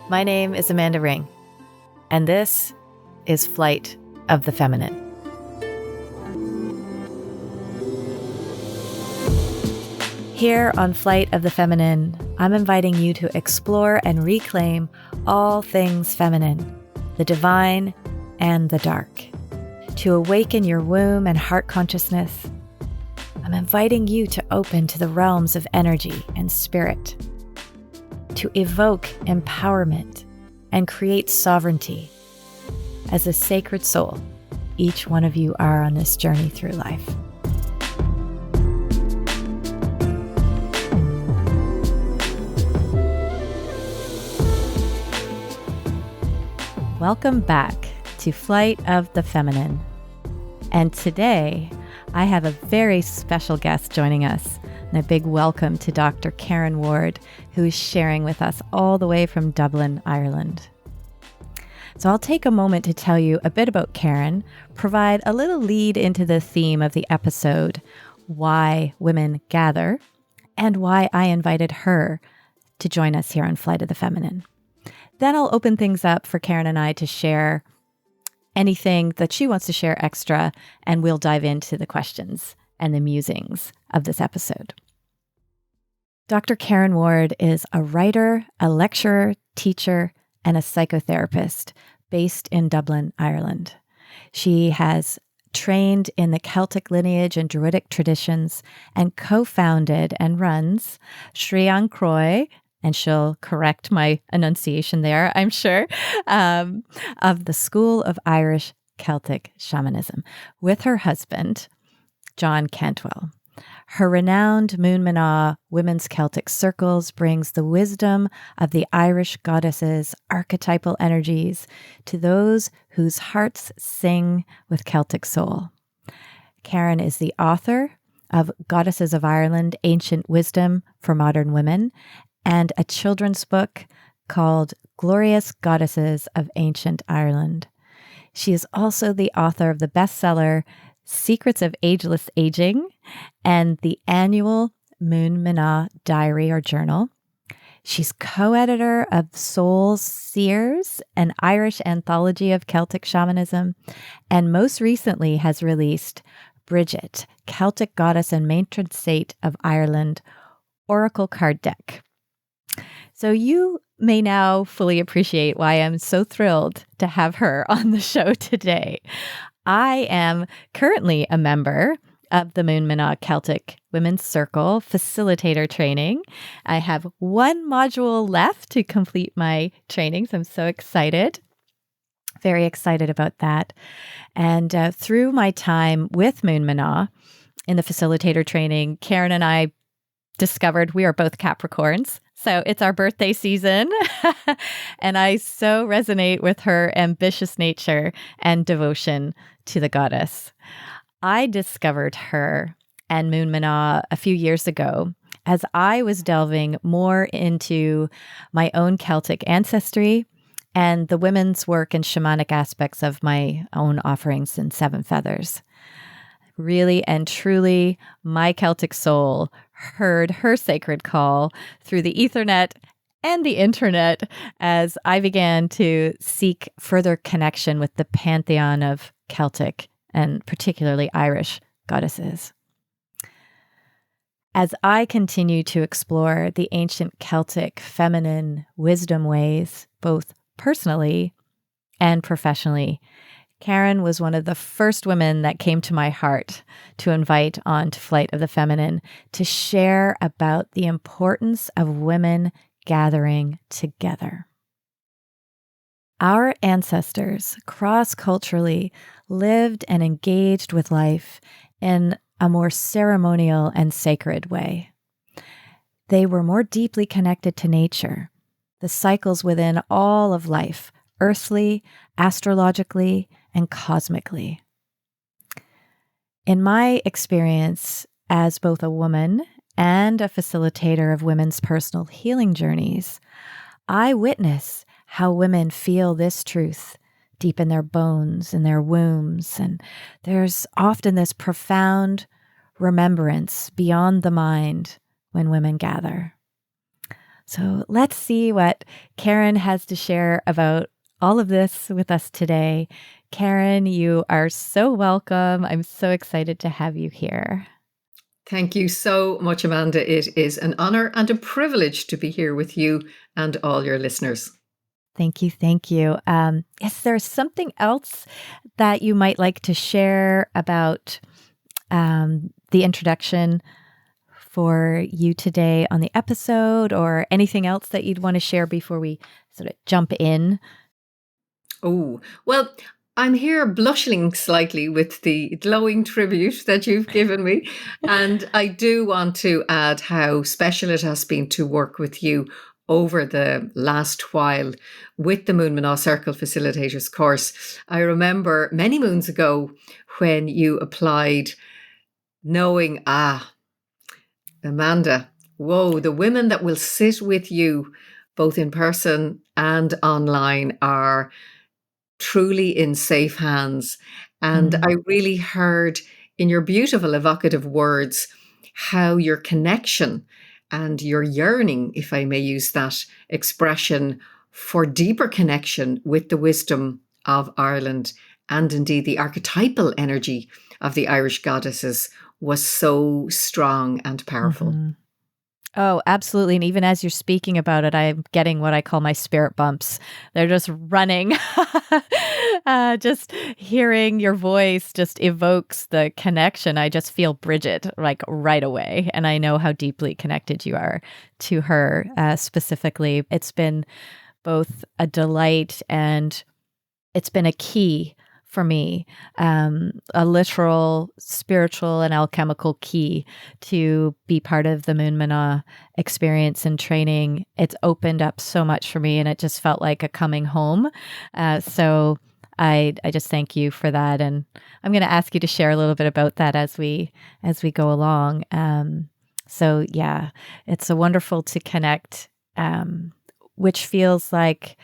My name is Amanda Ring, and this is Flight of the Feminine. Here on Flight of the Feminine, I'm inviting you to explore and reclaim all things feminine, the divine and the dark. To awaken your womb and heart consciousness, I'm inviting you to open to the realms of energy and spirit, to evoke empowerment and create sovereignty. As a sacred soul, each one of you are on this journey through life. Welcome back to Flight of the Feminine. And today, I have a very special guest joining us, and a big welcome to Dr. Karen Ward, who is sharing with us all the way from Dublin, Ireland. So I'll take a moment to tell you a bit about Karen, provide a little lead into the theme of the episode, why women gather, and why I invited her to join us here on Flight of the Feminine. Then I'll open things up for Karen and I to share anything that she wants to share extra, and we'll dive into the questions and the musings of this episode. Dr. Karen Ward is a writer, a lecturer, teacher, and a psychotherapist based in Dublin, Ireland. She has trained in the Celtic lineage and Druidic traditions and co-founded and runs Srian Croy, and she'll correct my enunciation there, I'm sure, of the School of Irish Celtic Shamanism with her husband, John Cantwell. Her renowned Moon Mana Women's Celtic Circles brings the wisdom of the Irish goddesses' archetypal energies to those whose hearts sing with Celtic soul. Karen is the author of Goddesses of Ireland, Ancient Wisdom for Modern Women, and a children's book called Glorious Goddesses of Ancient Ireland. She is also the author of the bestseller Secrets of Ageless Aging and the annual Moon Mana Diary or Journal. She's co-editor of Soul Seers, an Irish anthology of Celtic shamanism, and most recently has released Brigid, Celtic Goddess and Matron Saint of Ireland, Oracle Card Deck. So you may now fully appreciate why I'm so thrilled to have her on the show today. I am currently a member of the Moon Mana Celtic Women's Circle facilitator training. I have one module left to complete my training, so I'm so excited. Very excited about that. And through my time with Moon Mana in the facilitator training, Karen and I discovered we are both Capricorns. So it's our birthday season, and I so resonate with her ambitious nature and devotion to the goddess. I discovered her and Moon Mana a few years ago as I was delving more into my own Celtic ancestry and the women's work and shamanic aspects of my own offerings in Seven Feathers. Really and truly, my Celtic soul heard her sacred call through the Ethernet and the internet as I began to seek further connection with the pantheon of Celtic and particularly Irish goddesses. As I continue to explore the ancient Celtic feminine wisdom ways, both personally and professionally, Karen was one of the first women that came to my heart to invite on to Flight of the Feminine to share about the importance of women gathering together. Our ancestors cross-culturally lived and engaged with life in a more ceremonial and sacred way. They were more deeply connected to nature, the cycles within all of life, earthly, astrologically, and cosmically. In my experience as both a woman and a facilitator of women's personal healing journeys, I witness how women feel this truth deep in their bones, in their wombs, and there's often this profound remembrance beyond the mind when women gather. So let's see what Karen has to share about all of this with us today. Karen, you are so welcome. I'm so excited to have you here. Thank you so much, Amanda. It is an honor and a privilege to be here with you and all your listeners. Thank you. Thank you. Is there something else that you might like to share about the introduction for you today on the episode, or anything else that you'd want to share before we sort of jump in? Oh, well, I'm here blushing slightly with the glowing tribute that you've given me. And I do want to add how special it has been to work with you over the last while with the Moon Manah Circle Facilitators course. I remember many moons ago when you applied, knowing, Amanda, whoa, the women that will sit with you both in person and online are truly in safe hands. And I really heard in your beautiful, evocative words how your connection and your yearning, if I may use that expression, for deeper connection with the wisdom of Ireland and indeed the archetypal energy of the Irish goddesses was so strong and powerful. Mm-hmm. Oh, absolutely. And even as you're speaking about it, I'm getting what I call my spirit bumps. They're just running. Just hearing your voice just evokes the connection. I just feel Brigid like right away. And I know how deeply connected you are to her specifically. It's been both a delight and it's been a key for me, a literal, spiritual, and alchemical key to be part of the Moon Manah experience and training. It's opened up so much for me, and it just felt like a coming home. So I just thank you for that, and I'm going to ask you to share a little bit about that as we go along. So yeah, it's wonderful to connect, which feels like,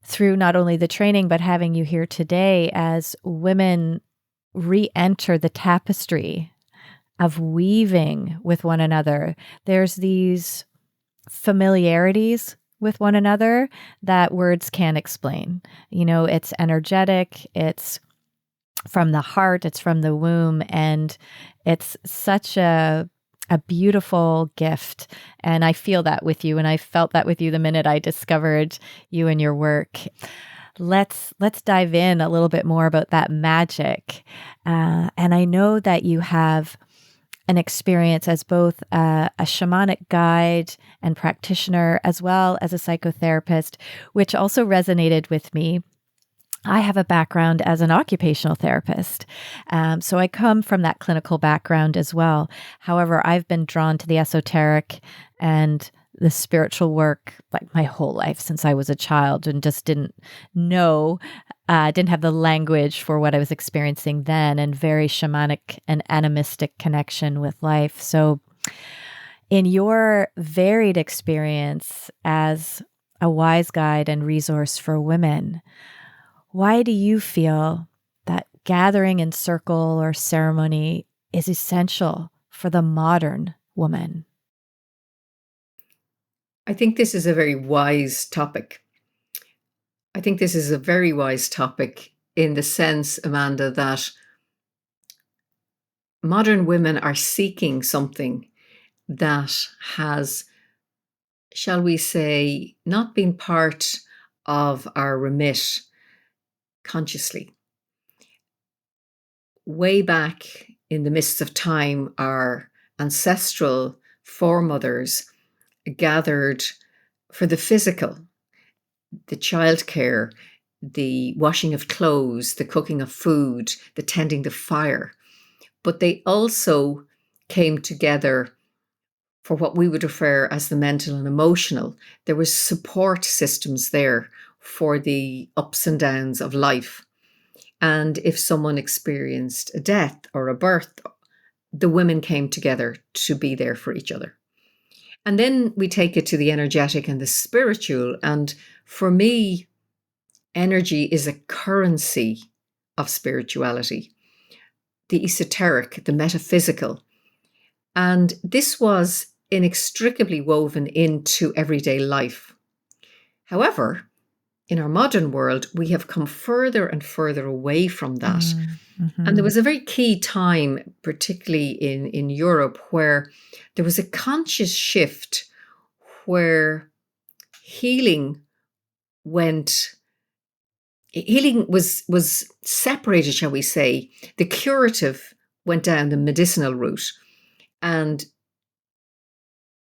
through not only the training, but having you here today, as women re-enter the tapestry of weaving with one another. There's these familiarities with one another that words can't explain. You know, it's energetic, it's from the heart, it's from the womb, and it's such a beautiful gift. And I feel that with you, and I felt that with you the minute I discovered you and your work. Let's dive in a little bit more about that magic. And I know that you have an experience as both a shamanic guide and practitioner, as well as a psychotherapist, which also resonated with me. I have a background as an occupational therapist, so I come from that clinical background as well. However, I've been drawn to the esoteric and the spiritual work like my whole life since I was a child, and just didn't have the language for what I was experiencing then, and very shamanic and animistic connection with life. So in your varied experience as a wise guide and resource for women, why do you feel that gathering in circle or ceremony is essential for the modern woman? I think this is a very wise topic. I think this is a very wise topic in the sense, Amanda, that modern women are seeking something that has, shall we say, not been part of our remit consciously. Way back in the mists of time, our ancestral foremothers gathered for the physical, the childcare, the washing of clothes, the cooking of food, the tending the fire. But they also came together for what we would refer as the mental and emotional. There was support systems there for the ups and downs of life. And if someone experienced a death or a birth, the women came together to be there for each other. And then we take it to the energetic and the spiritual. And for me, energy is a currency of spirituality, the esoteric, the metaphysical. And this was inextricably woven into everyday life. However, in our modern world, we have come further and further away from that. And there was a very key time, particularly in Europe, where there was a conscious shift where healing was separated, shall we say. The curative went down the medicinal route, and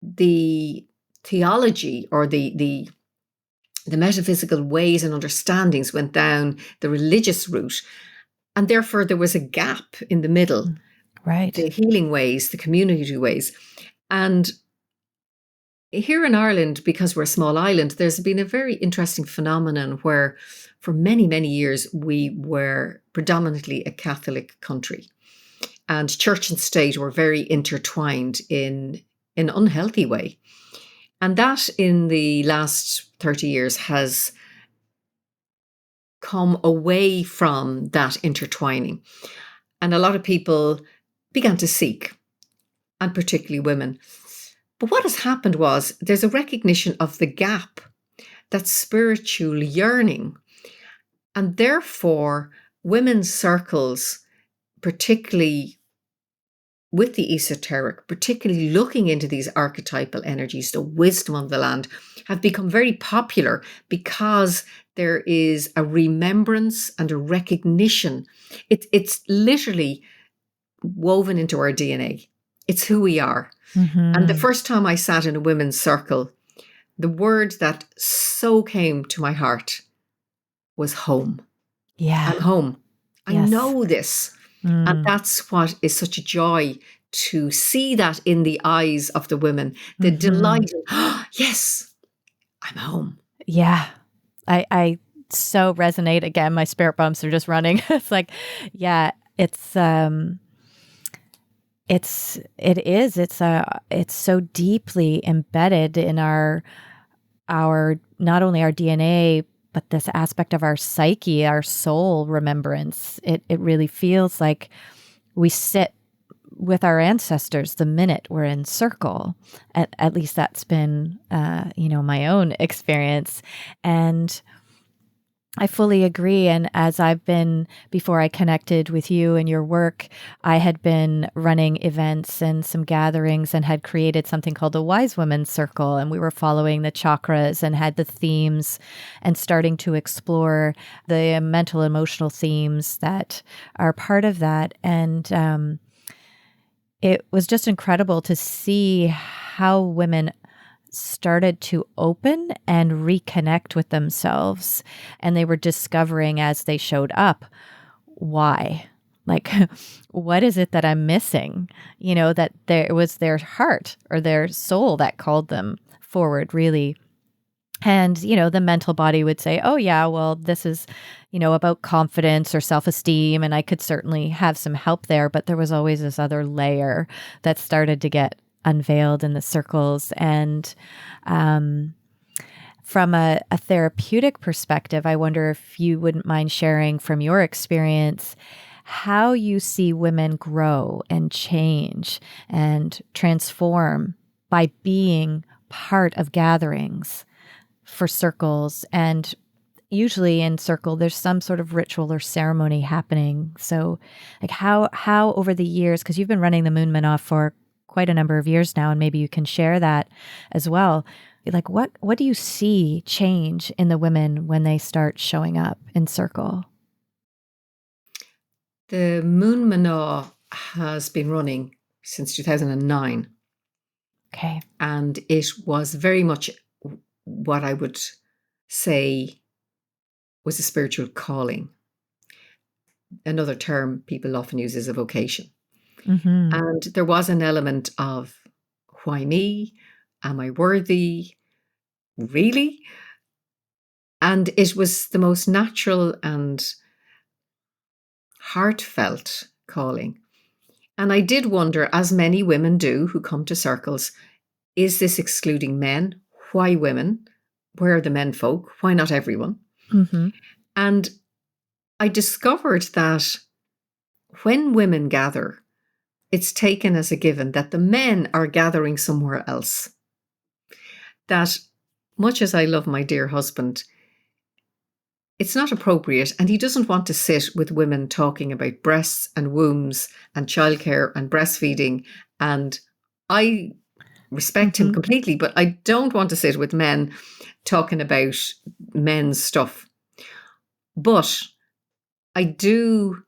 the theology, or the metaphysical ways and understandings, went down the religious route. And therefore there was a gap in the middle, right? The healing ways, the community ways. And here in Ireland, because we're a small island, there's been a very interesting phenomenon where for many, many years we were predominantly a Catholic country, and church and state were very intertwined in an unhealthy way. And that in the last 30 years has come away from that intertwining. And a lot of people began to seek, and particularly women. But what has happened was there's a recognition of the gap, that spiritual yearning. And therefore, women's circles, particularly with the esoteric, particularly looking into these archetypal energies, the wisdom of the land, have become very popular because there is a remembrance and a recognition. It's literally woven into our DNA. It's who we are. And the first time I sat in a women's circle, the word that so came to my heart was home. Yeah. I'm home. Yes. I know this. And that's what is such a joy, to see that in the eyes of the women, the delight. Yes, I'm home. Yeah. I so resonate. Again, my spirit bumps are just running. It's like, yeah, it's so deeply embedded in our not only our DNA, but this aspect of our psyche, our soul remembrance. It really feels like we sit with our ancestors the minute we're in circle. At least that's been, my own experience. And I fully agree. And as before I connected with you and your work, I had been running events and some gatherings and had created something called the Wise Women's Circle. And we were following the chakras and had the themes and starting to explore the mental, emotional themes that are part of that. And it was just incredible to see how women started to open and reconnect with themselves. And they were discovering as they showed up, why? Like, what is it that I'm missing? That it was their heart or their soul that called them forward, really. And, the mental body would say, oh, yeah, well, this is, about confidence or self-esteem. And I could certainly have some help there. But there was always this other layer that started to get unveiled in the circles. And from a therapeutic perspective, I wonder if you wouldn't mind sharing from your experience how you see women grow and change and transform by being part of gatherings for circles. And usually in circle, there's some sort of ritual or ceremony happening. So like how over the years, because you've been running the Moon Manaf for quite a number of years now, and maybe you can share that as well. Like what do you see change in the women when they start showing up in circle? The Moon Manaf has been running since 2009. Okay. And it was very much what I would say was a spiritual calling. Another term people often use is a vocation. Mm-hmm. And there was an element of, why me? Am I worthy? Really? And it was the most natural and heartfelt calling. And I did wonder, as many women do who come to circles, is this excluding men? Why women? Where are the men folk? Why not everyone? Mm-hmm. And I discovered that when women gather, it's taken as a given that the men are gathering somewhere else. That much as I love my dear husband, it's not appropriate, and he doesn't want to sit with women talking about breasts and wombs and childcare and breastfeeding. And I respect him completely, but I don't want to sit with men talking about men's stuff. But I do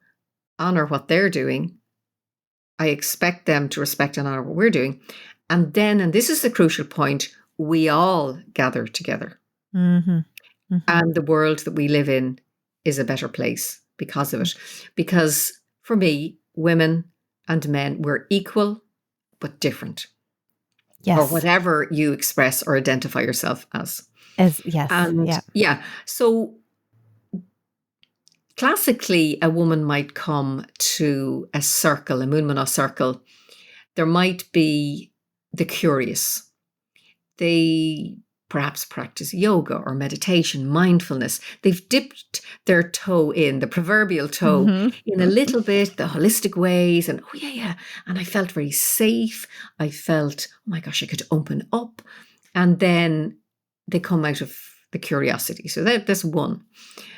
honor what they're doing. I expect them to respect and honor what we're doing. And then, and this is the crucial point, we all gather together. And the world that we live in is a better place because of it. Because for me, women and men, we're equal, but different. Yes. Or whatever you express or identify yourself as. Yes. And so classically, a woman might come to a circle, a Moonmanah circle. There might be the curious. They perhaps practice yoga or meditation, mindfulness. They've dipped their toe in, the proverbial toe, in a little bit, the holistic ways. And and I felt very safe. I felt, oh my gosh, I could open up. And then they come out of the curiosity. So that's one.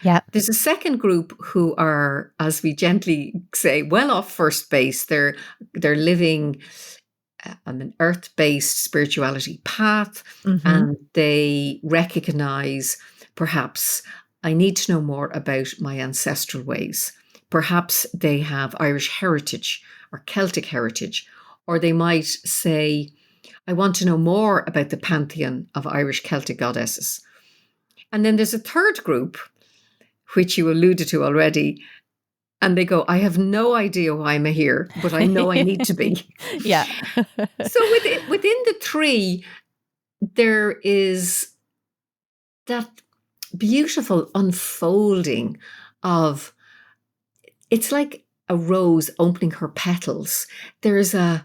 Yeah. There's a second group who are, as we gently say, well off first base. They're living an earth-based spirituality path, and they recognize, perhaps, I need to know more about my ancestral ways. Perhaps they have Irish heritage or Celtic heritage, or they might say, I want to know more about the pantheon of Irish Celtic goddesses. And then there's a third group, which you alluded to already, and they go, I have no idea why I'm here, but I know I need to be. Yeah. So within the three, there is that beautiful unfolding of, it's like a rose opening her petals. There's I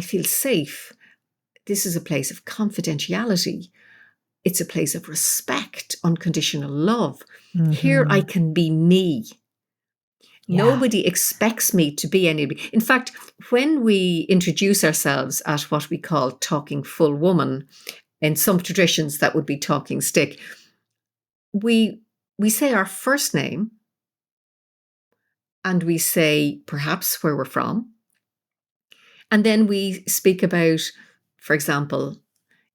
feel safe. This is a place of confidentiality. It's a place of respect, unconditional love. Here I can be me. Yeah. Nobody expects me to be anybody. In fact, when we introduce ourselves at what we call talking full woman, in some traditions that would be talking stick, we say our first name, and we say perhaps where we're from. And then we speak about, for example,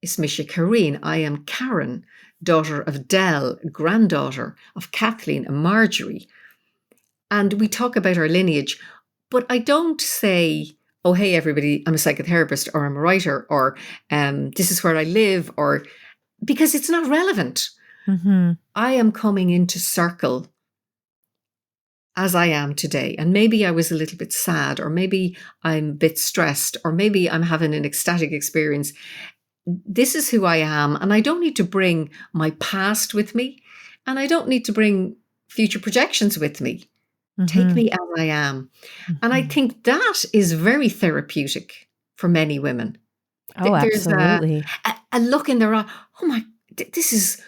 Ismisha Kareen, I am Karen, daughter of Dell, granddaughter of Kathleen and Marjorie. And we talk about our lineage, but I don't say, oh, hey, everybody, I'm a psychotherapist, or I'm a writer, or this is where I live, or because it's not relevant. I am coming into circle as I am today. And maybe I was a little bit sad, or maybe I'm a bit stressed, or maybe I'm having an ecstatic experience. This is who I am. And I don't need to bring my past with me. And I don't need to bring future projections with me. Take me as I am. And I think that is very therapeutic for many women. Oh, There's absolutely. a look in their eye. Oh my, this is,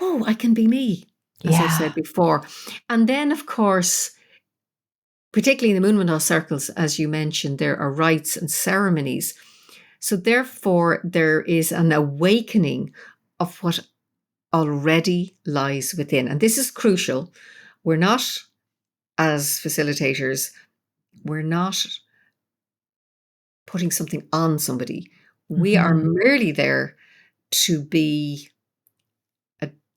I can be me, as I said before. And then, of course, particularly in the Moonmanah circles, as you mentioned, there are rites and ceremonies. So therefore, there is an awakening of what already lies within. And this is crucial. We're not, as facilitators, we're not putting something on somebody. We are merely there to be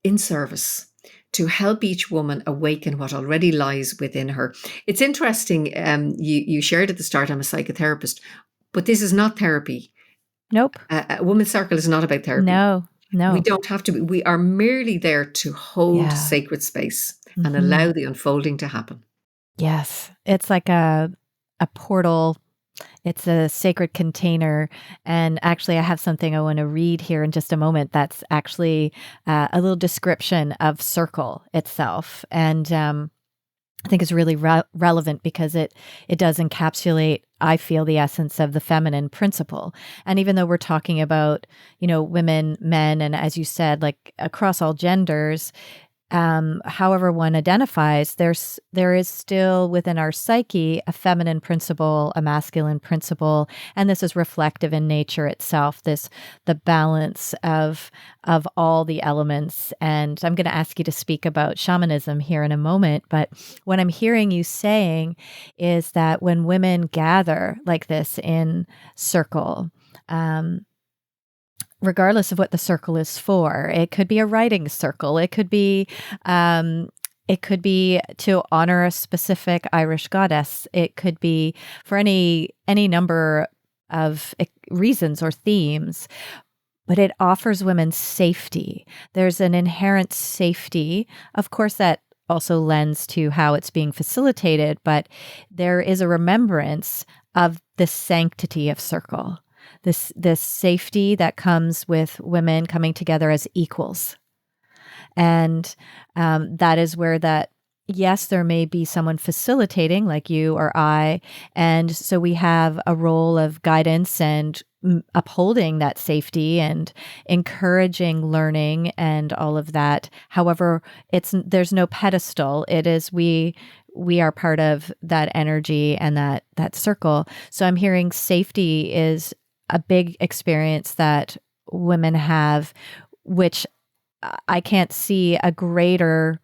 in service, to help each woman awaken what already lies within her. It's interesting, you shared at the start, I'm a psychotherapist, but this is not therapy. Nope. A women's circle is not about therapy. No. We don't have to be. We are merely there to hold sacred space and allow the unfolding to happen. Yes. It's like a portal. It's a sacred container. And actually, I have something I want to read here in just a moment. That's actually a little description of circle itself. And I think it's really relevant because it does encapsulate, I feel, the essence of the feminine principle. And even though we're talking about, women, men, and as you said, like across all genders, however one identifies, there is still within our psyche a feminine principle, a masculine principle, and this is reflective in nature itself. The balance of all the elements. And I'm going to ask you to speak about shamanism here in a moment. But what I'm hearing you saying is that when women gather like this in circle, regardless of what the circle is for. It could be a writing circle. It could be to honor a specific Irish goddess. It could be for any number of reasons or themes. But it offers women safety. There's an inherent safety. Of course, that also lends to how it's being facilitated, but there is a remembrance of the sanctity of circle. This safety that comes with women coming together as equals. And that is where yes, there may be someone facilitating like you or I. And so we have a role of guidance and upholding that safety and encouraging learning and all of that. However, there's no pedestal. It is we are part of that energy and that circle. So I'm hearing safety is a big experience that women have, which I can't see a greater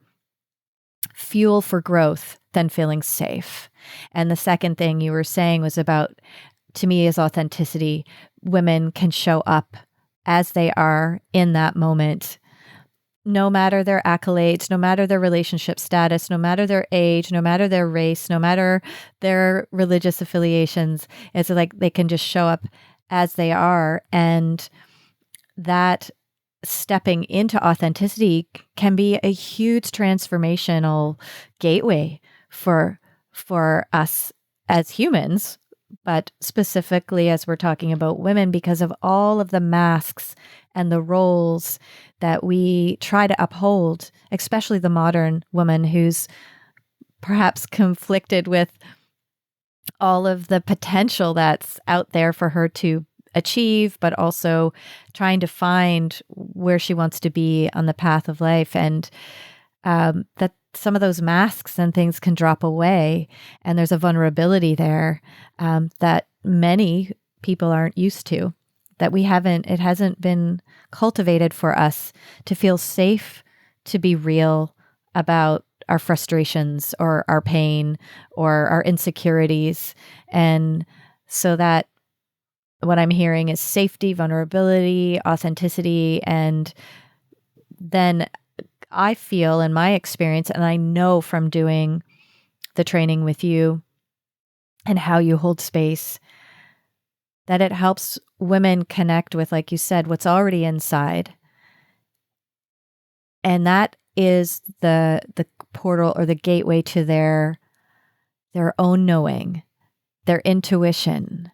fuel for growth than feeling safe. And the second thing you were saying was about, to me, is authenticity. Women can show up as they are in that moment, no matter their accolades, no matter their relationship status, no matter their age, no matter their race, no matter their religious affiliations. It's like they can just show up as they are. And that stepping into authenticity can be a huge transformational gateway for us as humans, but specifically as we're talking about women, because of all of the masks and the roles that we try to uphold, especially the modern woman who's perhaps conflicted with all of the potential that's out there for her to achieve, but also trying to find where she wants to be on the path of life. And that some of those masks and things can drop away. And there's a vulnerability there that many people aren't used to, that it hasn't been cultivated for us to feel safe, to be real about our frustrations or our pain or our insecurities. And so that what I'm hearing is safety, vulnerability, authenticity. And then I feel in my experience, and I know from doing the training with you and how you hold space, that it helps women connect with, like you said, what's already inside. And that is the portal or the gateway to their own knowing, their intuition,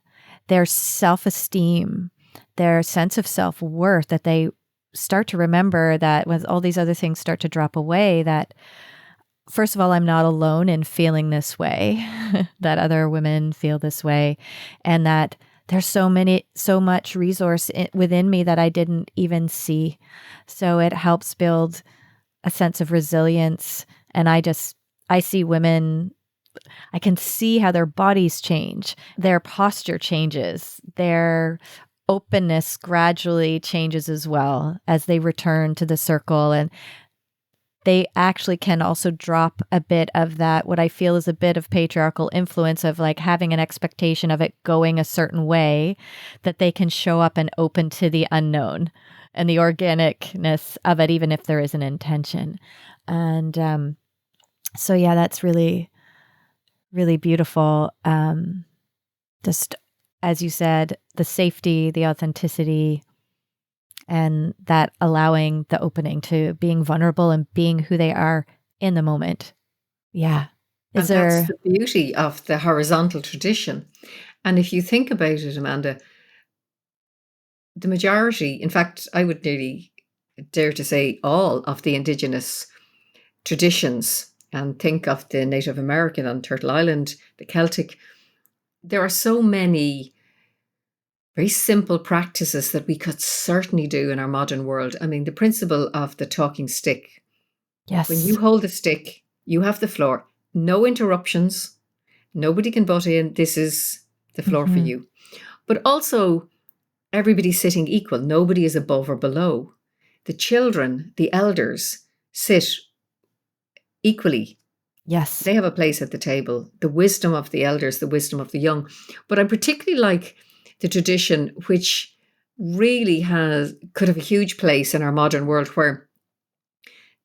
their self-esteem, their sense of self-worth, that they start to remember that when all these other things start to drop away, that first of all, I'm not alone in feeling this way, that other women feel this way, and that there's so much resource within me that I didn't even see. So it helps build a sense of resilience. And I see women, I can see how their bodies change, their posture changes, their openness gradually changes as well as they return to the circle. And they actually can also drop a bit of that, what I feel is a bit of patriarchal influence of like having an expectation of it going a certain way, that they can show up and open to the unknown and the organicness of it, even if there is an intention. And so, yeah, that's really, really beautiful. Just as you said, the safety, the authenticity, and that allowing the opening to being vulnerable and being who they are in the moment. Yeah. That's the beauty of the horizontal tradition. And if you think about it, Amanda, the majority, in fact, I would nearly dare to say all of the Indigenous traditions, and think of the Native American on Turtle Island, the Celtic, there are so many very simple practices that we could certainly do in our modern world. I mean, the principle of the talking stick When you Yes. hold the stick, you have the floor. No interruptions. Nobody can butt in. This is the floor for Mm-hmm. you. But also, everybody's sitting equal. Nobody is above or below. The children, the elders, sit equally. Yes. They have a place at the table. The wisdom of the elders, the wisdom of the young. But I particularly like the tradition, which really could have a huge place in our modern world, where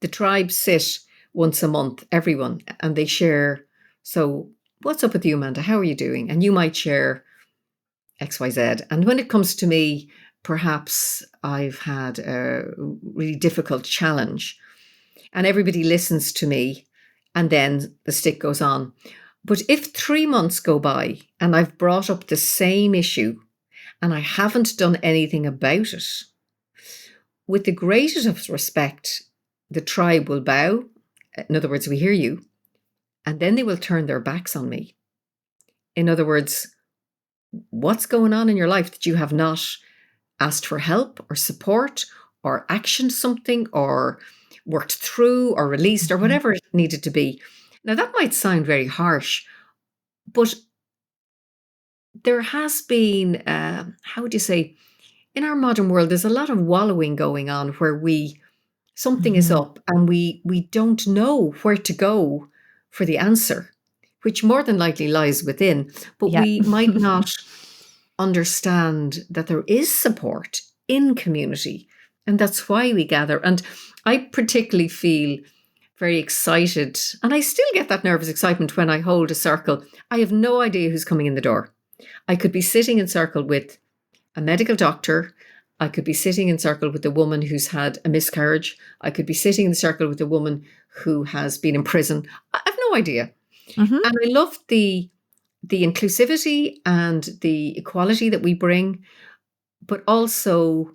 the tribes sit once a month, everyone, and they share. So, what's up with you, Amanda? How are you doing? And you might share XYZ. And when it comes to me, perhaps I've had a really difficult challenge, and everybody listens to me, and then the stick goes on. But if 3 months go by and I've brought up the same issue and I haven't done anything about it, with the greatest of respect, the tribe will bow. In other words, we hear you. And then they will turn their backs on me. In other words, what's going on in your life that you have not asked for help or support or actioned something or worked through or released or whatever it needed to be? Now, that might sound very harsh, but there has been, how would you say, in our modern world, there's a lot of wallowing going on where something is Mm-hmm. up and we don't know where to go for the answer, which more than likely lies within, but Yeah. we might not understand that there is support in community, and that's why we gather. And I particularly feel very excited, and I still get that nervous excitement when I hold a circle. I have no idea who's coming in the door. I could be sitting in circle with a medical doctor. I could be sitting in circle with a woman who's had a miscarriage. I could be sitting in circle with a woman who has been in prison. I have no idea. Mm-hmm. And I love the inclusivity and the equality that we bring, but also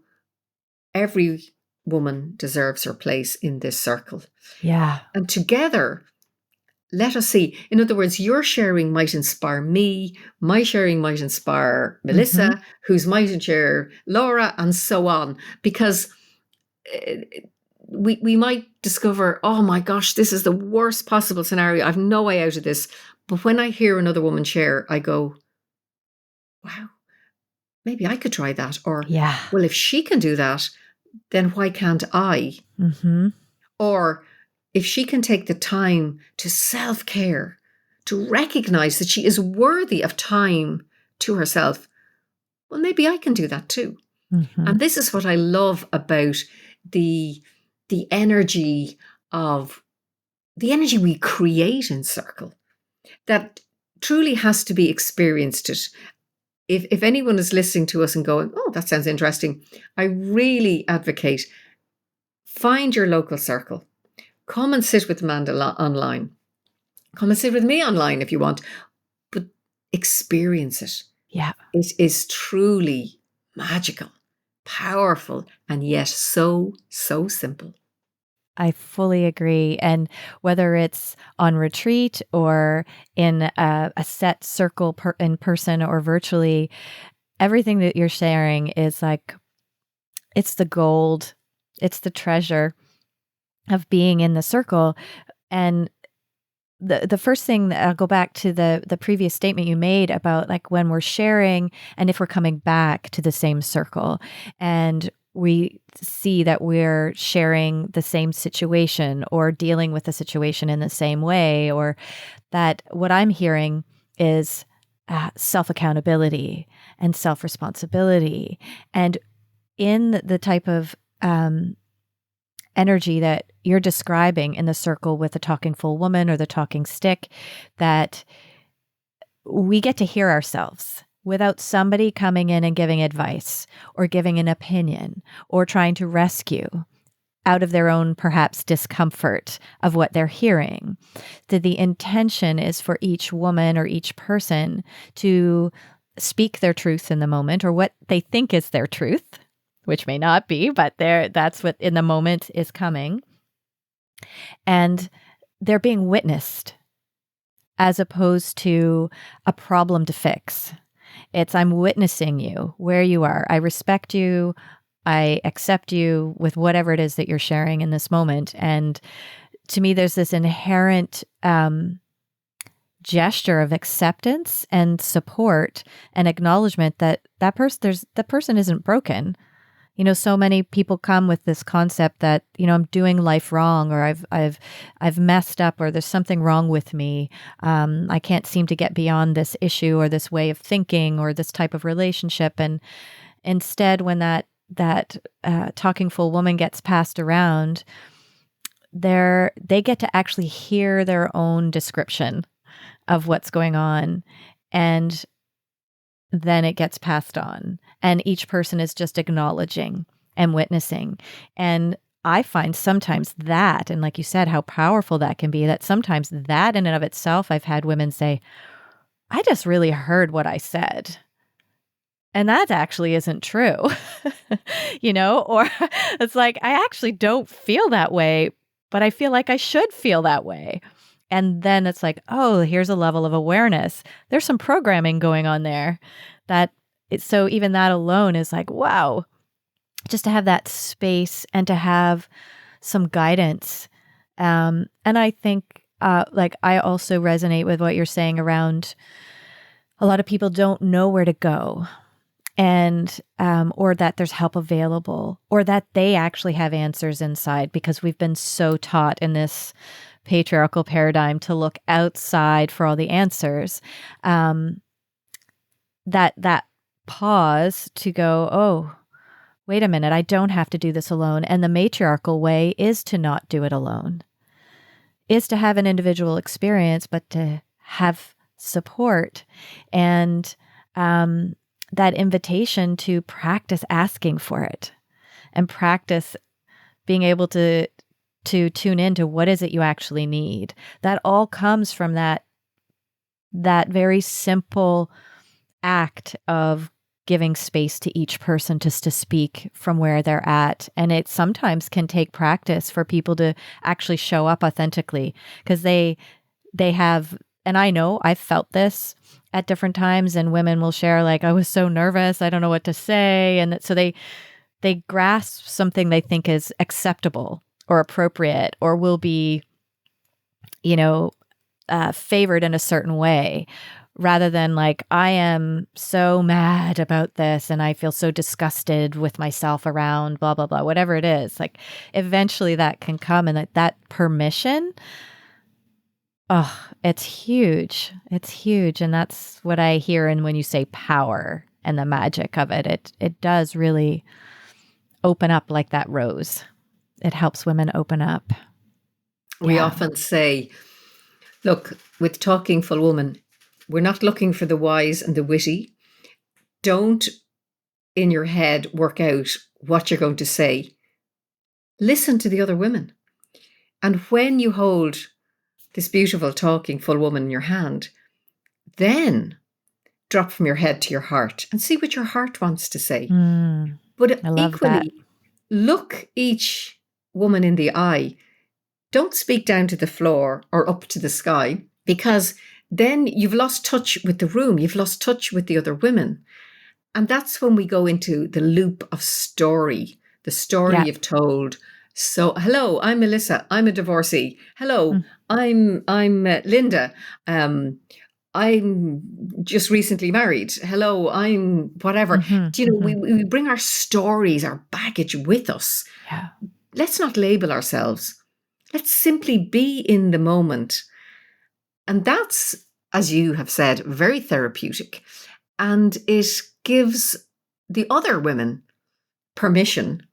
every woman deserves her place in this circle. Yeah. And together, let us see. In other words, your sharing might inspire me, my sharing might inspire Mm-hmm. Melissa, whose might inspire Laura, and so on. Because we might discover, oh my gosh, this is the worst possible scenario. I've no way out of this. But when I hear another woman share, I go, wow, maybe I could try that. Or, Yeah. well, if she can do that, then why can't I? Mm-hmm. Or if she can take the time to self-care, to recognize that she is worthy of time to herself, well, maybe I can do that too. Mm-hmm. And this is what I love about the energy we create in circle, that truly has to be experienced. If anyone is listening to us and going, oh, that sounds interesting, I really advocate, find your local circle. Come and sit with Amanda online. Come and sit with me online if you want, but experience it. Yeah. It is truly magical, powerful, and yet so, so simple. I fully agree. And whether it's on retreat or in a set circle in person or virtually, everything that you're sharing is like, it's the gold, it's the treasure of being in the circle. And the first thing that I'll go back to the previous statement you made about like when we're sharing and if we're coming back to the same circle and we see that we're sharing the same situation or dealing with the situation in the same way, or that what I'm hearing is self-accountability and self-responsibility. And in the type of energy that you're describing in the circle with the talking full woman or the talking stick, that we get to hear ourselves without somebody coming in and giving advice or giving an opinion or trying to rescue out of their own perhaps discomfort of what they're hearing. That the intention is for each woman or each person to speak their truth in the moment, or what they think is their truth, which may not be, but that's what in the moment is coming. And they're being witnessed as opposed to a problem to fix. It's, I'm witnessing you where you are. I respect you. I accept you with whatever it is that you're sharing in this moment. And to me, there's this inherent gesture of acceptance and support and acknowledgement that the person isn't broken. So many people come with this concept that, I'm doing life wrong, or I've messed up, or there's something wrong with me. I can't seem to get beyond this issue or this way of thinking or this type of relationship. And instead, when that talking full woman gets passed around, they get to actually hear their own description of what's going on, and then it gets passed on, and each person is just acknowledging and witnessing. And I find sometimes that, and like you said, how powerful that can be, that sometimes that in and of itself, I've had women say, I just really heard what I said. And that actually isn't true, or it's like, I actually don't feel that way, but I feel like I should feel that way. And then it's like, oh, here's a level of awareness. There's some programming going on there so even that alone is like, wow, just to have that space and to have some guidance. And I think, I also resonate with what you're saying around a lot of people don't know where to go, and or that there's help available, or that they actually have answers inside, because we've been so taught in this patriarchal paradigm to look outside for all the answers. That pause to go, oh, wait a minute, I don't have to do this alone. And the matriarchal way is to not do it alone, is to have an individual experience, but to have support, and that invitation to practice asking for it, and practice being able to tune into what is it you actually need. That all comes from that very simple act of giving space to each person just to speak from where they're at. And it sometimes can take practice for people to actually show up authentically, because they have, and I know I've felt this at different times, and women will share like, I was so nervous, I don't know what to say. And so they grasp something they think is acceptable or appropriate, or will be, favored in a certain way, rather than like, I am so mad about this and I feel so disgusted with myself around blah, blah, blah, whatever it is. Like, eventually that can come, and that permission, oh, it's huge. It's huge. And that's what I hear. And when you say power and the magic of it, it does really open up like that rose. It helps women open up. We often say, look, with Talking Full Woman, we're not looking for the wise and the witty. Don't in your head work out what you're going to say. Listen to the other women. And when you hold this beautiful Talking Full Woman in your hand, then drop from your head to your heart and see what your heart wants to say. But equally, look each woman in the eye. Don't speak down to the floor or up to the sky, because then you've lost touch with the room. You've lost touch with the other women. And that's when we go into the loop of story, the story you've told. So, hello, I'm Melissa. I'm a divorcee. Hello, I'm Linda. I'm just recently married. Hello, I'm whatever. We bring our stories, our baggage with us. Yeah. Let's not label ourselves. Let's simply be in the moment. And that's, as you have said, very therapeutic. And it gives the other women permission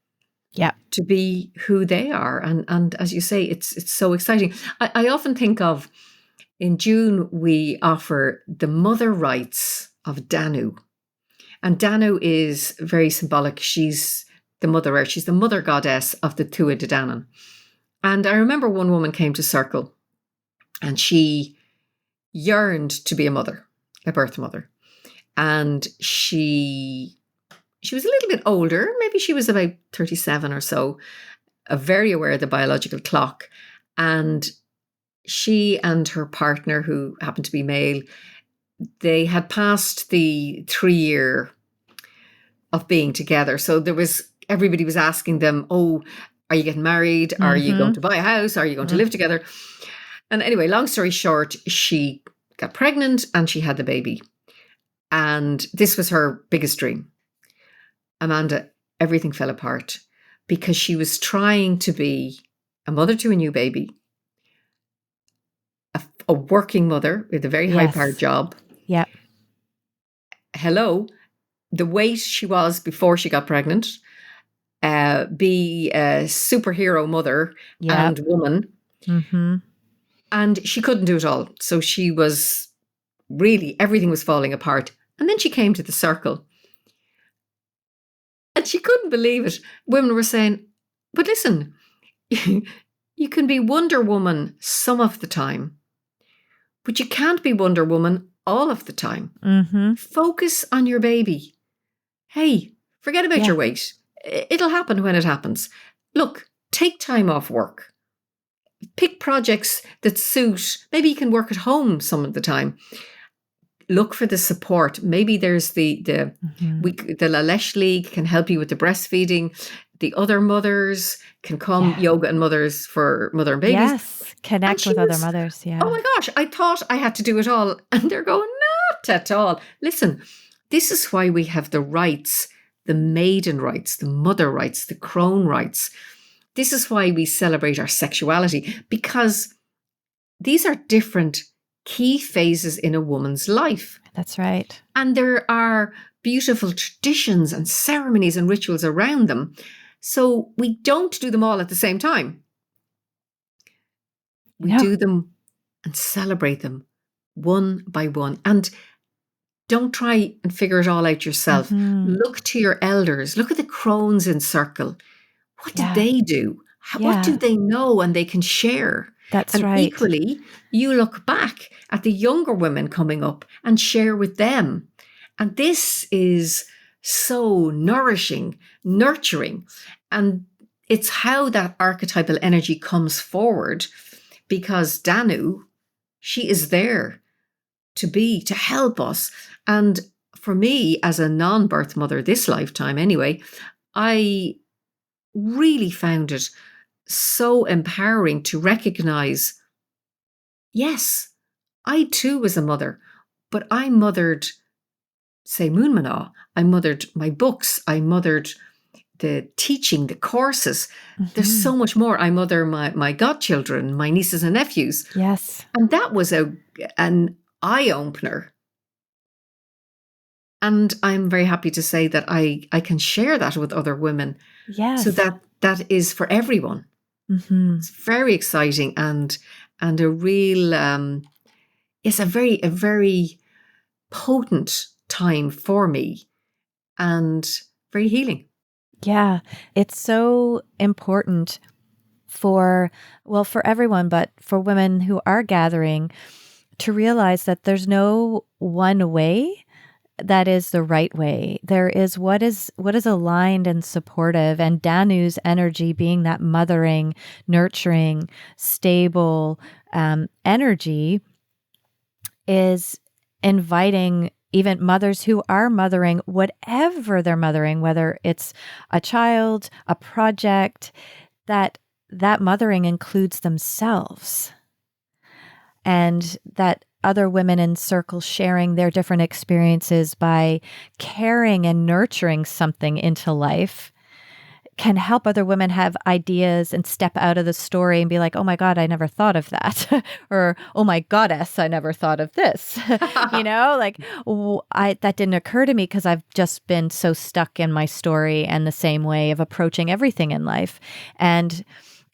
to be who they are. And as you say, it's so exciting. I often think of, in June, we offer the mother rites of Danu. And Danu is very symbolic. She's the mother earth. She's the mother goddess of the Tua de Danann. And I remember one woman came to Circle, and she yearned to be a mother, a birth mother. And she was a little bit older. Maybe she was about 37 or so, very aware of the biological clock. And she and her partner, who happened to be male, they had passed the 3-year of being together. So everybody was asking them, oh, Are you getting married? Are you going to buy a house? Are you going to live together? And anyway, long story short, she got pregnant and she had the baby. And this was her biggest dream. Amanda, everything fell apart because she was trying to be a mother to a new baby, a working mother with a very high-powered job. Yeah. Hello, the weight she was before she got pregnant, be a superhero mother and woman. And she couldn't do it all. So she was really, everything was falling apart. And then she came to the circle. And she couldn't believe it. Women were saying, but listen, you can be Wonder Woman some of the time, but you can't be Wonder Woman all of the time. Focus on your baby. Hey, forget about your weight. It'll happen when it happens. Look, take time off work. Pick projects that suit. Maybe you can work at home some of the time. Look for the support. Maybe there's the Lineage League can help you with the breastfeeding. The other mothers can come, yoga and mothers for mother and babies. Yes, connect with other mothers. Yeah. Oh my gosh, I thought I had to do it all. And they're going, not at all. Listen, this is why we have the rights, the maiden rights, the mother rights, the crone rights. This is why we celebrate our sexuality, because these are different key phases in a woman's life. That's right. And there are beautiful traditions and ceremonies and rituals around them. So we don't do them all at the same time. We do them and celebrate them one by one. And don't try and figure it all out yourself. Look to your elders. Look at the crones in circle. What did they do? What do they know and they can share? That's and right. Equally, you look back at the younger women coming up and share with them. And this is so nourishing, nurturing. And it's how that archetypal energy comes forward, because Danu, she is there to help us. And for me, as a non-birth mother this lifetime anyway, I really found it so empowering to recognize, yes, I too was a mother, but I mothered, say, Moonmanaw. I mothered my books. I mothered the teaching, the courses. There's so much more. I mother my godchildren, my nieces and nephews. Yes. And that was an eye-opener. And I'm very happy to say that I can share that with other women. Yes. So that is for everyone. It's very exciting and a real, it's a very potent time for me and very healing. Yeah, it's so important for everyone, but for women who are gathering to realize that there's no one way that is the right way. There is what is aligned and supportive, and Danu's energy being that mothering, nurturing, stable energy is inviting even mothers who are mothering, whatever they're mothering, whether it's a child, a project, that mothering includes themselves. And that other women in circles sharing their different experiences by carrying and nurturing something into life can help other women have ideas and step out of the story and be like, oh my God, I never thought of that. Or, oh my goddess, I never thought of this. That didn't occur to me because I've just been so stuck in my story and the same way of approaching everything in life. And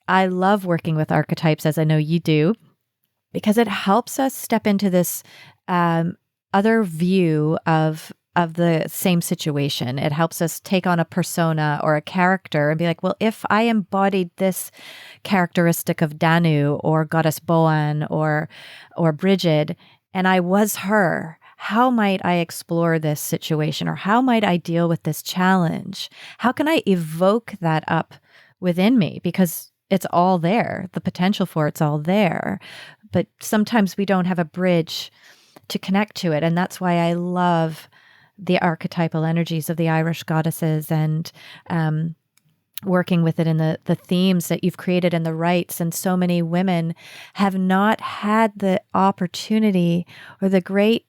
I love working with archetypes, as I know you do, because it helps us step into this other view of the same situation. It helps us take on a persona or a character and be like, well, if I embodied this characteristic of Danu or Goddess Boan or Brigid, and I was her, how might I explore this situation, or how might I deal with this challenge? How can I evoke that up within me? Because it's all there. The potential for it's all there. But sometimes we don't have a bridge to connect to it. And that's why I love the archetypal energies of the Irish goddesses and working with it in the themes that you've created and the rites. And so many women have not had the opportunity or the great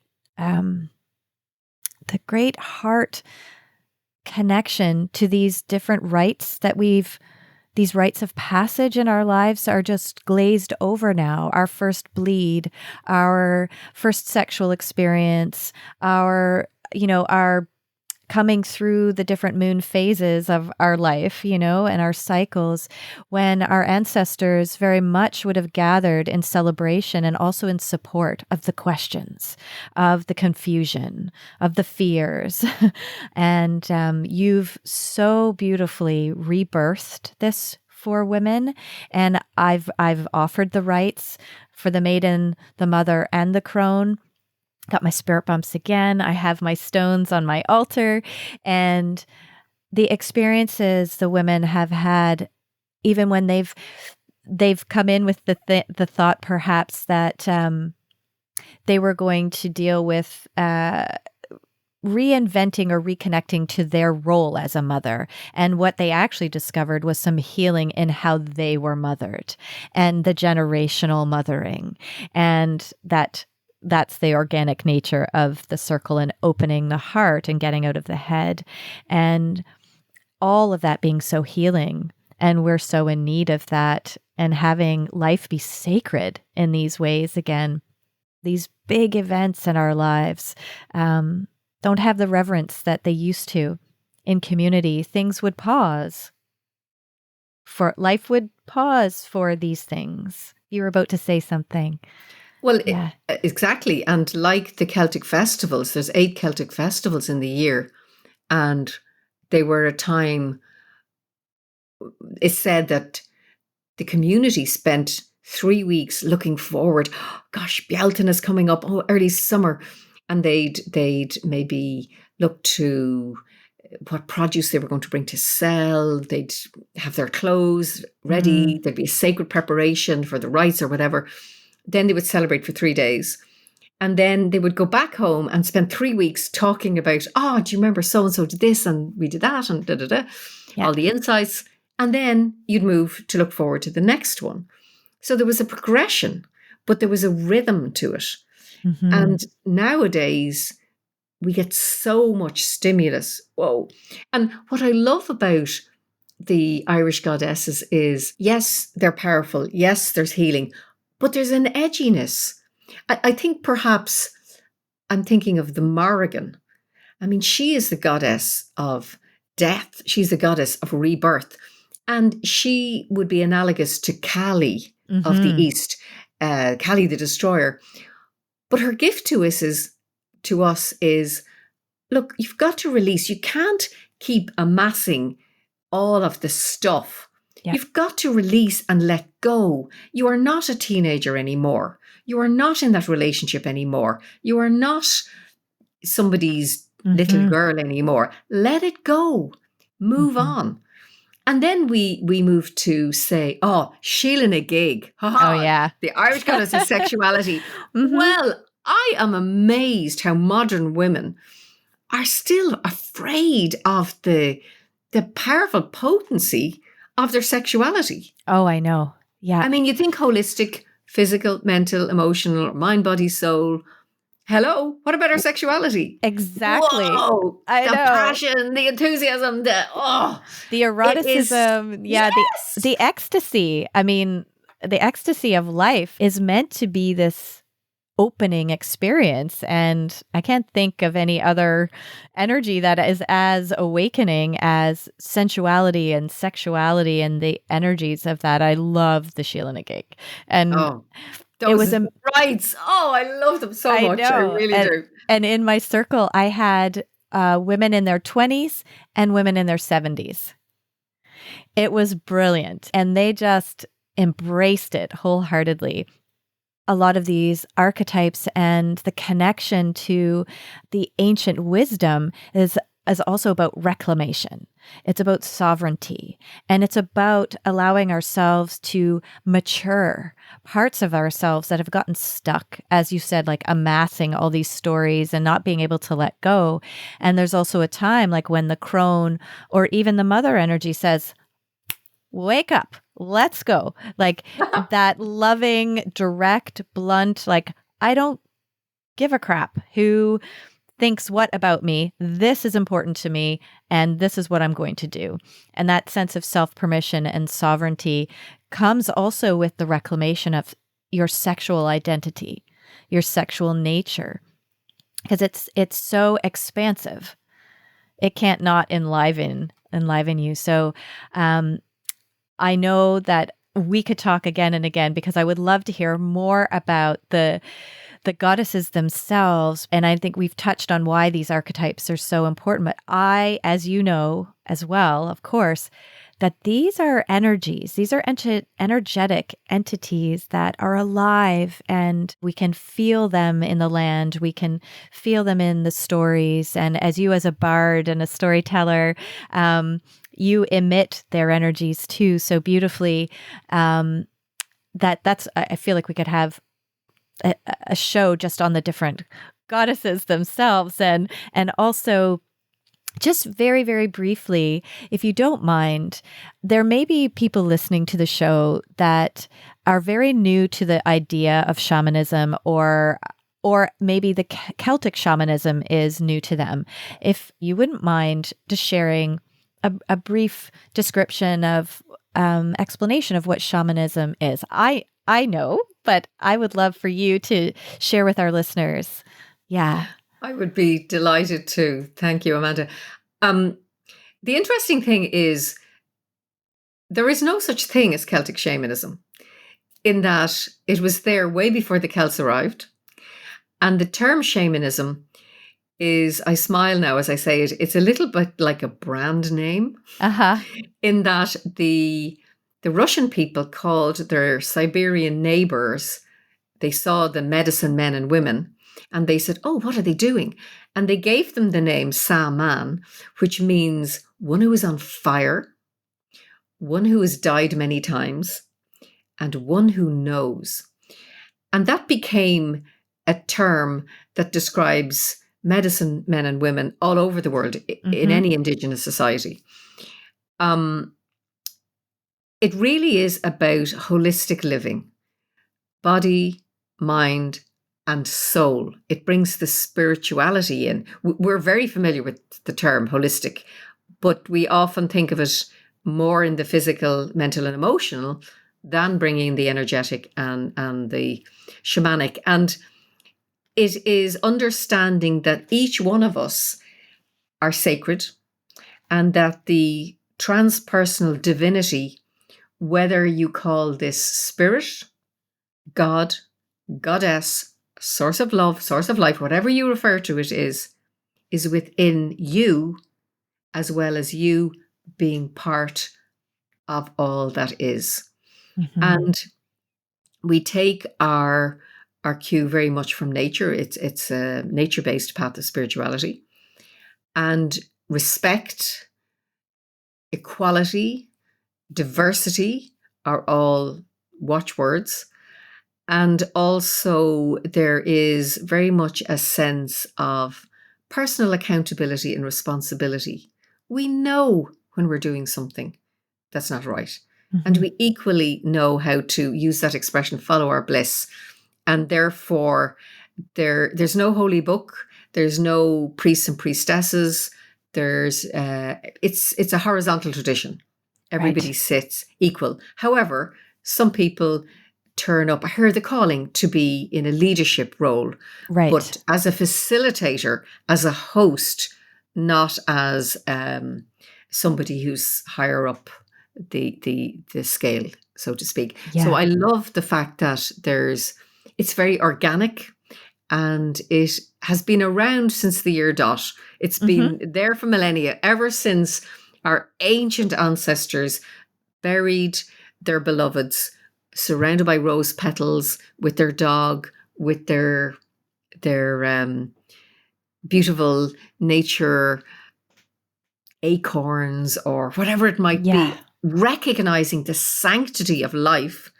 heart connection to these different rites that these rites of passage in our lives are just glazed over now. Our first bleed, our first sexual experience, our coming through the different moon phases of our life, and our cycles, when our ancestors very much would have gathered in celebration and also in support of the questions, of the confusion, of the fears. And you've so beautifully rebirthed this for women. And I've offered the rites for the maiden, the mother, and the crone. Got my spirit bumps again. I have my stones on my altar, and the experiences the women have had, even when they've come in with the thought perhaps that they were going to deal with reinventing or reconnecting to their role as a mother. And what they actually discovered was some healing in how they were mothered and the generational mothering, and that's the organic nature of the circle and opening the heart and getting out of the head, and all of that being so healing. And we're so in need of that, and having life be sacred in these ways again. These big events in our lives don't have the reverence that they used to. In community, things would pause. Life would pause for these things. You were about to say something. Well, yeah. Exactly. And like the Celtic festivals, there's 8 Celtic festivals in the year. And they were a time, it's said that the community spent 3 weeks looking forward. Oh, gosh, Beltane is coming up, early summer. And they'd maybe look to what produce they were going to bring to sell. They'd have their clothes ready. There'd be a sacred preparation for the rites or whatever. Then they would celebrate for 3 days. And then they would go back home and spend 3 weeks talking about, do you remember so-and-so did this and we did that and all the insights. And then you'd move to look forward to the next one. So there was a progression, but there was a rhythm to it. Mm-hmm. And nowadays we get so much stimulus. Whoa. And what I love about the Irish goddesses is, yes, they're powerful. Yes, there's healing. But there's an edginess. I think perhaps I'm thinking of the Morrigan. I mean, she is the goddess of death. She's the goddess of rebirth. And she would be analogous to Kali of the East, Kali the Destroyer. But her gift to us is, look, you've got to release. You can't keep amassing all of the stuff. Yep. You've got to release and let go. You are not a teenager anymore. You are not in that relationship anymore. You are not somebody's little girl anymore. Let it go. Move on. And then we move to say, Sheila na gig. The Irish goddess of sexuality. Well, I am amazed how modern women are still afraid of the powerful potency of their sexuality. Oh, I know. Yeah. I mean, you think holistic, physical, mental, emotional, mind, body, soul. Hello, what about our sexuality? Exactly. Whoa, I know. Passion, the enthusiasm, the eroticism. The ecstasy. I mean, the ecstasy of life is meant to be this opening experience. And I can't think of any other energy that is as awakening as sensuality and sexuality and the energies of that. I love the Sheila na gig. And it was rights. I love them so much. I really do. And in my circle, I had women in their 20s and women in their 70s. It was brilliant. And they just embraced it wholeheartedly. A lot of these archetypes and the connection to the ancient wisdom is also about reclamation. It's about sovereignty. And it's about allowing ourselves to mature parts of ourselves that have gotten stuck, as you said, like amassing all these stories and not being able to let go. And there's also a time like when the crone or even the mother energy says, wake up, let's go. Like that loving, direct, blunt, like, I don't give a crap who thinks what about me. This is important to me, and this is what I'm going to do. And that sense of self-permission and sovereignty comes also with the reclamation of your sexual identity, your sexual nature, because it's so expansive. It can't not enliven you. So I know that we could talk again and again, because I would love to hear more about the goddesses themselves. And I think we've touched on why these archetypes are so important. But I, as you know as well, of course, that these are energies. These are energetic entities that are alive, and we can feel them in the land. We can feel them in the stories. And as you, as a bard and a storyteller, you emit their energies too so beautifully. That's I feel like we could have a show just on the different goddesses themselves, and also just very, very briefly, if you don't mind, there may be people listening to the show that are very new to the idea of shamanism, or maybe the Celtic shamanism is new to them. If you wouldn't mind just sharing a brief description of explanation of what shamanism is. I know, but I would love for you to share with our listeners. Yeah. I would be delighted to. Thank you, Amanda. The interesting thing is there is no such thing as Celtic shamanism, in that it was there way before the Celts arrived. And the term shamanism is, I smile now as I say it, it's a little bit like a brand name, in that the Russian people called their Siberian neighbors, they saw the medicine men and women, and they said, oh, what are they doing? And they gave them the name Saman, which means one who is on fire, one who has died many times, and one who knows. And that became a term that describes medicine men and women all over the world, in any indigenous society. It really is about holistic living, body, mind, and soul. It brings the spirituality in. We're very familiar with the term holistic, but we often think of it more in the physical, mental, and emotional than bringing the energetic and the shamanic. And it is understanding that each one of us are sacred, and that the transpersonal divinity, whether you call this spirit, God, goddess, source of love, source of life, whatever you refer to it is within you, as well as you being part of all that is. And we take our cue very much from nature. It's a nature-based path of spirituality. And respect, equality, diversity are all watchwords. And also there is very much a sense of personal accountability and responsibility. We know when we're doing something that's not right. And we equally know how to use that expression, follow our bliss. And therefore, there's no holy book. There's no priests and priestesses. It's a horizontal tradition. Everybody sits equal. However, some people turn up, I hear the calling to be in a leadership role, but as a facilitator, as a host, not as somebody who's higher up the scale, so to speak. So I love the fact that it's very organic, and it has been around since the year dot. It's been there for millennia, ever since our ancient ancestors buried their beloveds, surrounded by rose petals, with their dog, with their beautiful nature acorns, or whatever it might be, recognizing the sanctity of life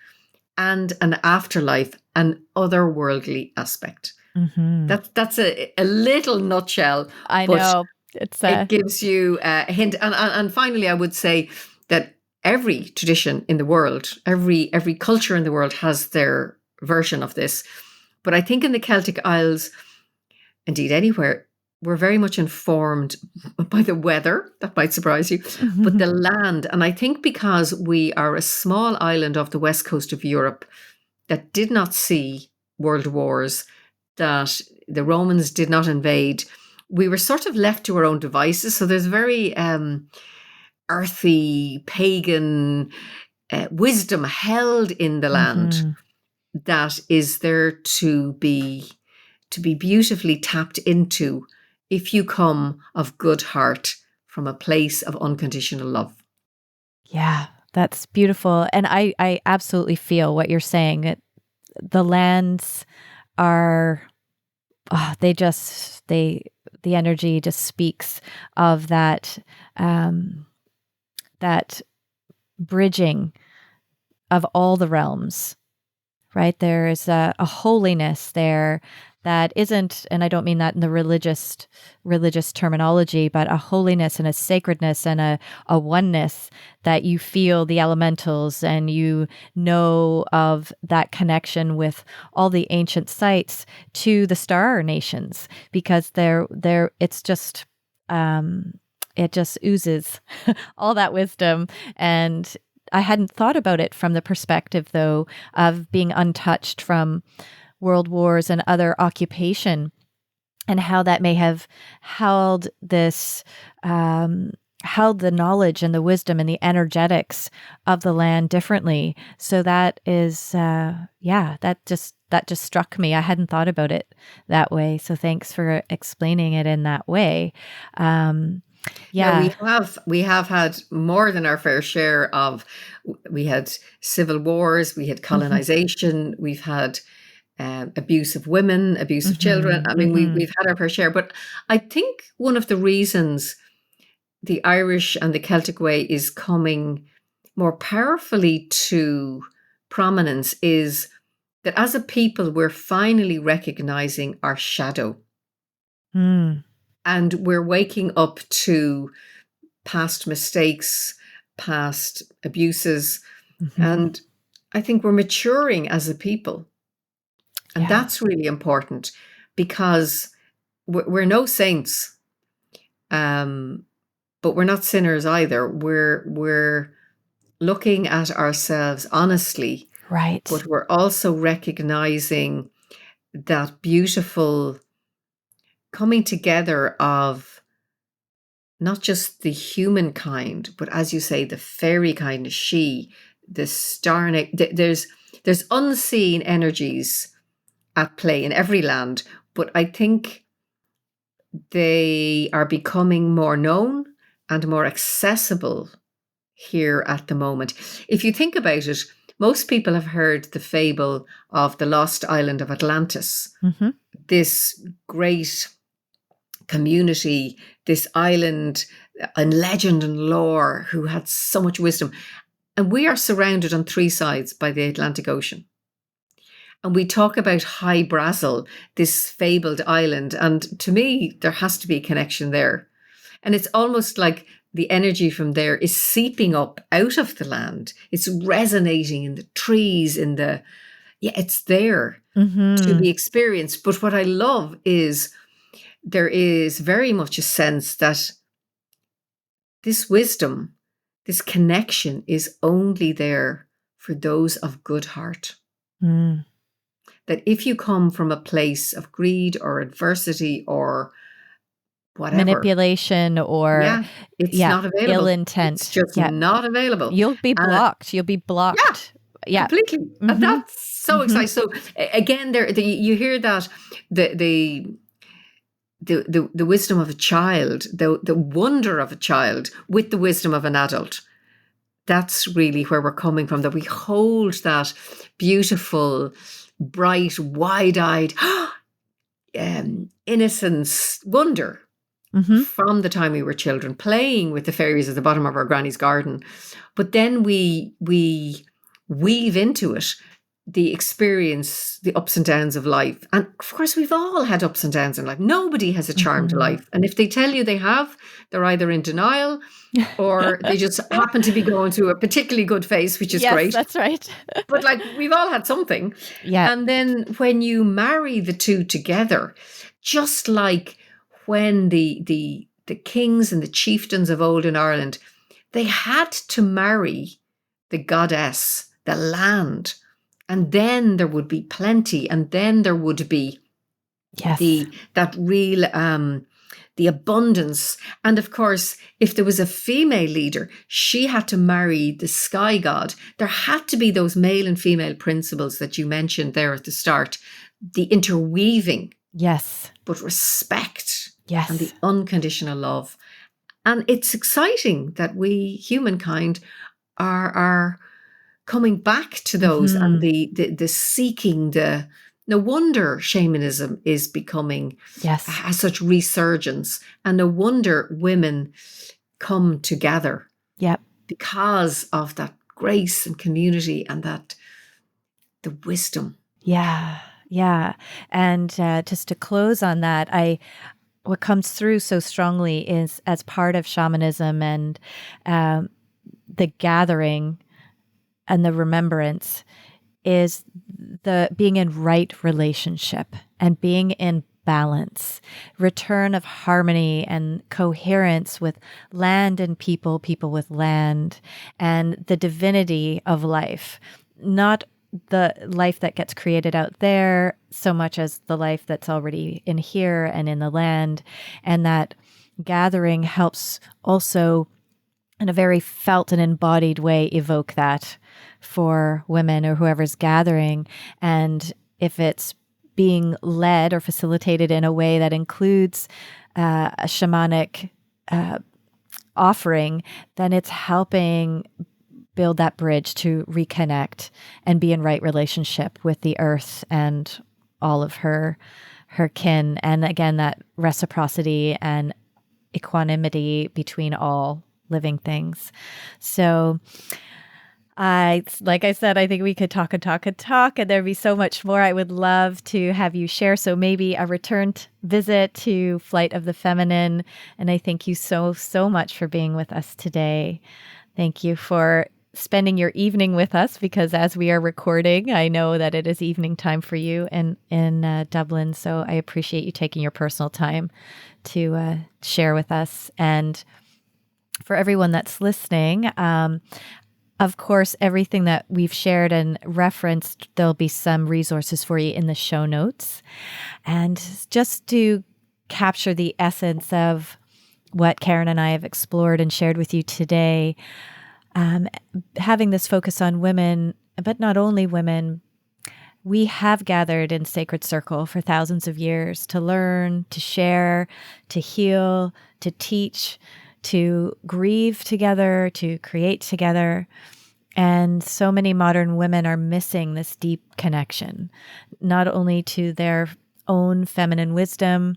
and an afterlife, an otherworldly aspect. That's a little nutshell. I know. It gives you a hint. And finally, I would say that every tradition in the world, every culture in the world has their version of this. But I think in the Celtic Isles, indeed anywhere, we're very much informed by the weather. That might surprise you, but the land. And I think because we are a small island off the west coast of Europe that did not see world wars, that the Romans did not invade, we were sort of left to our own devices. So there's very earthy, pagan wisdom held in the land that is there to be beautifully tapped into if you come of good heart from a place of unconditional love. Yeah, that's beautiful. And I absolutely feel what you're saying. The lands are, the energy just speaks of that, that bridging of all the realms, right? There is a holiness there that isn't, and I don't mean that in the religious terminology, but a holiness and a sacredness and a oneness that you feel the elementals, and you know of that connection with all the ancient sites to the star nations, because it's just it just oozes all that wisdom. And I hadn't thought about it from the perspective, though, of being untouched from world wars and other occupation, and how that may have held this, held the knowledge and the wisdom and the energetics of the land differently. So that is, that just struck me. I hadn't thought about it that way. So thanks for explaining it in that way. We have had more than our fair share of. We had civil wars, we had colonization, we've had abuse of women, abuse of children. I mean, we've had our fair share. But I think one of the reasons the Irish and the Celtic way is coming more powerfully to prominence is that as a people, we're finally recognizing our shadow. And we're waking up to past mistakes, past abuses. And I think we're maturing as a people. And that's really important, because we're no saints, but we're not sinners either. We're looking at ourselves honestly, right? But we're also recognizing that beautiful coming together of not just the humankind, but as you say, the fairy kind, the star. There's unseen energies at play in every land, but I think they are becoming more known and more accessible here at the moment. If you think about it, most people have heard the fable of the lost island of Atlantis. This great community, this island and legend and lore who had so much wisdom. And we are surrounded on three sides by the Atlantic Ocean. And we talk about High Brazil, this fabled island. And to me, there has to be a connection there. And it's almost like the energy from there is seeping up out of the land. It's resonating in the trees, it's there to be experienced. But what I love is there is very much a sense that this wisdom, this connection is only there for those of good heart. That if you come from a place of greed or adversity or whatever, manipulation or it's not available. Ill intent. It's just not available. You'll be blocked. You'll be blocked. Yeah, completely. And that's so exciting. So again, you hear that the wisdom of a child, the wonder of a child with the wisdom of an adult. That's really where we're coming from. That we hold that beautiful, bright, wide-eyed innocence, wonder from the time we were children, playing with the fairies at the bottom of our granny's garden. But then we weave into it the experience, the ups and downs of life. And of course, we've all had ups and downs in life. Nobody has a charmed life. And if they tell you they have, they're either in denial or they just happen to be going through a particularly good phase, which is Yes, great. that's right. But like, we've all had something. Yeah. And then when you marry the two together, just like when the kings and the chieftains of old in Ireland, they had to marry the goddess, the land, and then there would be plenty, and then there would be Yes. the abundance. And of course, if there was a female leader, she had to marry the sky god. There had to be those male and female principles that you mentioned there at the start, the interweaving. Yes. But respect. Yes. And the unconditional love. And it's exciting that we, humankind, are coming back to those and the seeking, no wonder shamanism is becoming, has such resurgence. And no wonder women come together. Yep. Because of that grace and community and the wisdom. Yeah. Yeah. And just to close on that, what comes through so strongly is, as part of shamanism and the gathering and the remembrance, is the being in right relationship and being in balance, return of harmony and coherence with land and people with land, and the divinity of life, not the life that gets created out there so much as the life that's already in here and in the land. And that gathering helps also, in a very felt and embodied way, evoke that for women or whoever's gathering. And if it's being led or facilitated in a way that includes a shamanic offering, then it's helping build that bridge to reconnect and be in right relationship with the earth and all of her kin. And again, that reciprocity and equanimity between all living things. So like I said, I think we could talk, and there'd be so much more I would love to have you share. So maybe a returned visit to Flight of the Feminine. And I thank you so much for being with us today. Thank you for spending your evening with us, because as we are recording, I know that it is evening time for you in Dublin. So I appreciate you taking your personal time to share with us. And for everyone that's listening, of course, everything that we've shared and referenced, there'll be some resources for you in the show notes. And just to capture the essence of what Karen and I have explored and shared with you today, having this focus on women, but not only women, we have gathered in sacred circle for thousands of years to learn, to share, to heal, to teach, to grieve together, to create together. And so many modern women are missing this deep connection, not only to their own feminine wisdom,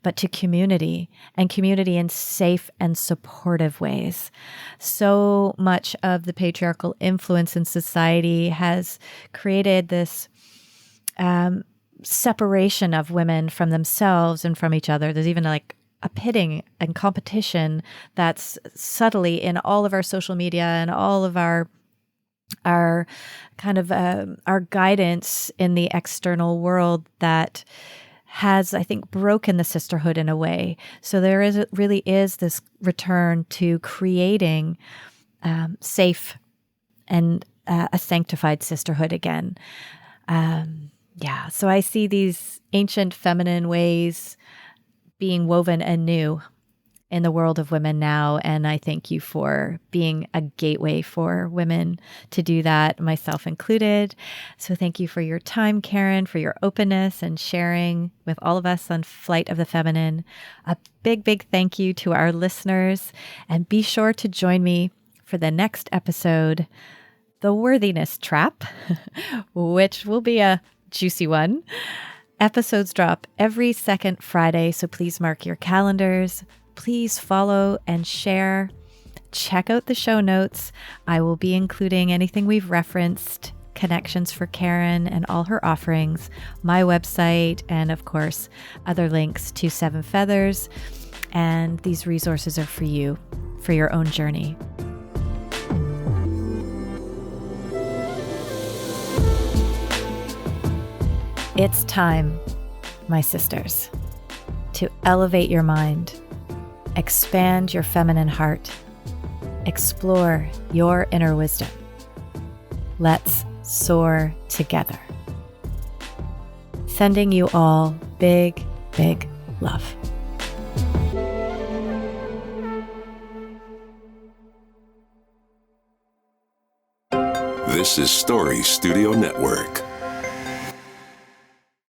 but to community, and community in safe and supportive ways. So much of the patriarchal influence in society has created this separation of women from themselves and from each other. There's even like a pitting and competition that's subtly in all of our social media and all of our kind of our guidance in the external world that has, I think, broken the sisterhood in a way. So there really is this return to creating safe and a sanctified sisterhood again. So I see these ancient feminine ways being woven anew in the world of women now. And I thank you for being a gateway for women to do that, myself included. So thank you for your time, Karen, for your openness and sharing with all of us on Flight of the Feminine. A big thank you to our listeners. And be sure to join me for the next episode, The Worthiness Trap, which will be a juicy one. Episodes drop every second Friday, so please mark your calendars. Please follow and share. Check out the show notes. I will be including anything we've referenced connections for Karen and all her offerings, my website, and of course, other links to Seven Feathers. And these resources are for you, for your own journey. It's time, my sisters, to elevate your mind, expand your feminine heart, explore your inner wisdom. Let's soar together. Sending you all big, big love. This is Story Studio Network.